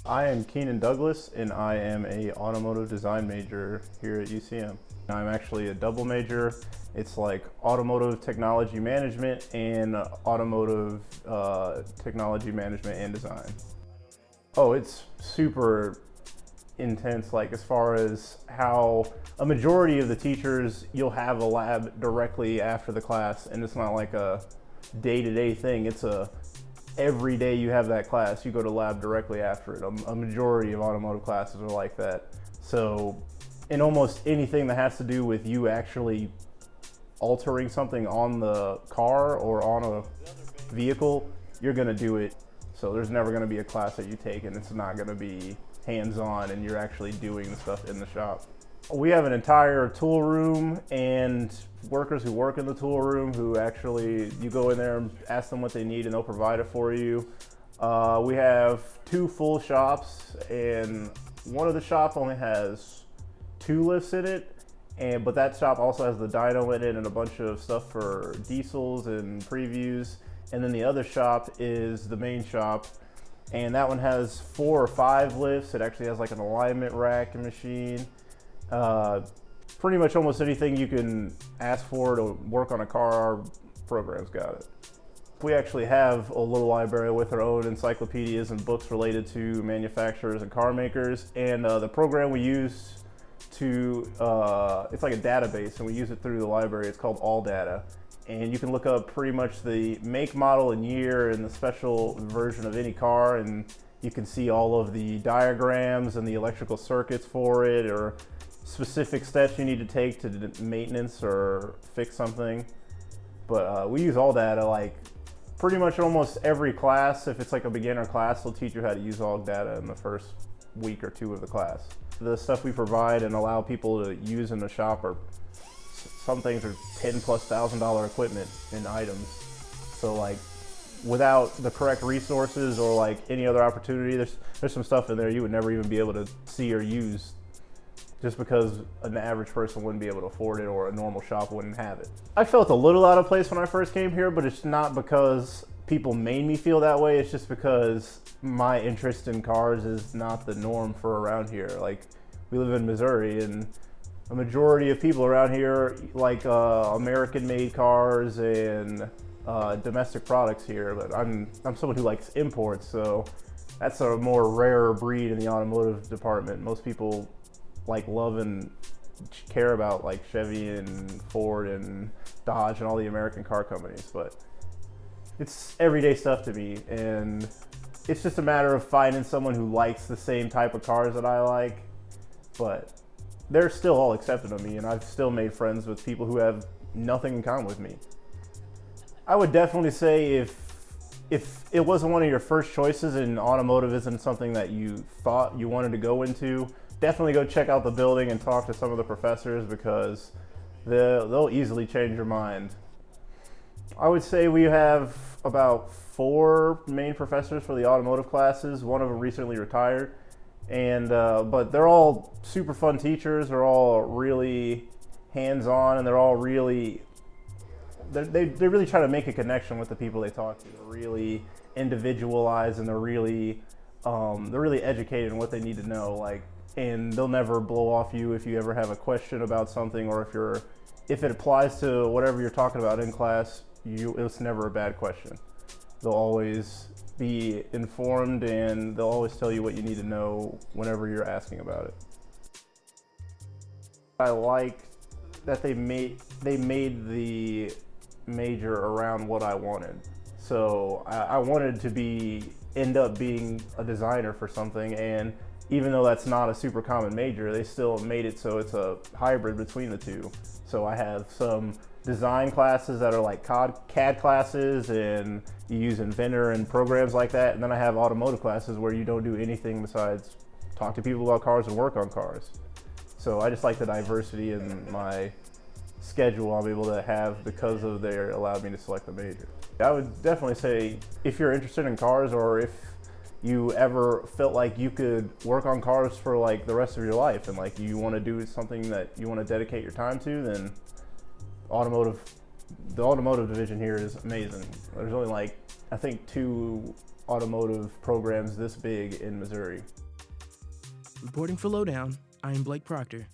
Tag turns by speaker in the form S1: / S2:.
S1: I am Keenan Douglas, and I am a automotive design major here at UCM. I'm actually a double major. It's like automotive technology management and automotive technology management and design. Oh, it's super intense, like as far as how a majority of the teachers, you'll have a lab directly after the class, and it's not like a day-to-day thing. It's a every day you have that class, you go to lab directly after it. A majority of automotive classes are like that. So in almost anything that has to do with you actually altering something on the car or on a vehicle, you're gonna do it. So there's never gonna be a class that you take and it's not gonna be hands-on and you're actually doing the stuff in the shop. We have an entire tool room and workers who work in the tool room who actually, you go in there and ask them what they need and they'll provide it for you. We have 2 full shops, and one of the shops only has 2 lifts in it, but that shop also has the dyno in it and a bunch of stuff for diesels and previews. And then the other shop is the main shop, and that one has 4 or 5 lifts. It actually has like an alignment rack and machine. Pretty much almost anything you can ask for to work on a car, our program's got it. We actually have a little library with our own encyclopedias and books related to manufacturers and car makers, and the program we use to, it's like a database, and we use it through the library. It's called All Data, and you can look up pretty much the make, model, and year and the special version of any car, and you can see all of the diagrams and the electrical circuits for it, or specific steps you need to take to maintenance or fix something. But we use All Data like pretty much almost every class. If it's like a beginner class, they'll teach you how to use All Data in the first week or 2 of the class. The stuff we provide and allow people to use in the shop are, some things are $10,000+ equipment and items. So like without the correct resources or like any other opportunity, there's some stuff in there you would never even be able to see or use, just because an average person wouldn't be able to afford it or a normal shop wouldn't have it. I felt a little out of place when I first came here, but it's not because people made me feel that way. It's just because my interest in cars is not the norm for around here. Like, we live in Missouri, and a majority of people around here like American-made cars and domestic products here, but I'm someone who likes imports, so that's a more rare breed in the automotive department. Most people like love and care about like Chevy and Ford and Dodge and all the American car companies, but it's everyday stuff to me, and it's just a matter of finding someone who likes the same type of cars that I like. But they're still all accepting of me, and I've still made friends with people who have nothing in common with me. I would definitely say if it wasn't one of your first choices and automotive isn't something that you thought you wanted to go into, definitely go check out the building and talk to some of the professors, because they'll easily change your mind. I would say we have about 4 main professors for the automotive classes. One of them recently retired, and but they're all super fun teachers. They're all really hands-on, and they're all really they really try to make a connection with the people they talk to. They're really individualized, and they're really educated in what they need to know. Like, and they'll never blow off you if you ever have a question about something, or if it applies to whatever you're talking about in class, it's never a bad question. They'll always be informed, and they'll always tell you what you need to know whenever you're asking about it. I like that they made the major around what I wanted. So I wanted to end up being a designer for something, and even though that's not a super common major, they still made it so it's a hybrid between the two. So I have some design classes that are like CAD classes, and you use Inventor and programs like that. And then I have automotive classes where you don't do anything besides talk to people about cars and work on cars. So I just like the diversity in my schedule I'm able to have because of they allowed me to select the major. I would definitely say if you're interested in cars, or if you ever felt like you could work on cars for like the rest of your life, and like you want to do something that you want to dedicate your time to, then automotive The automotive division here is amazing. There's only like, I think 2 automotive programs this big in Missouri.
S2: Reporting for Lowdown, I am Blake Proctor.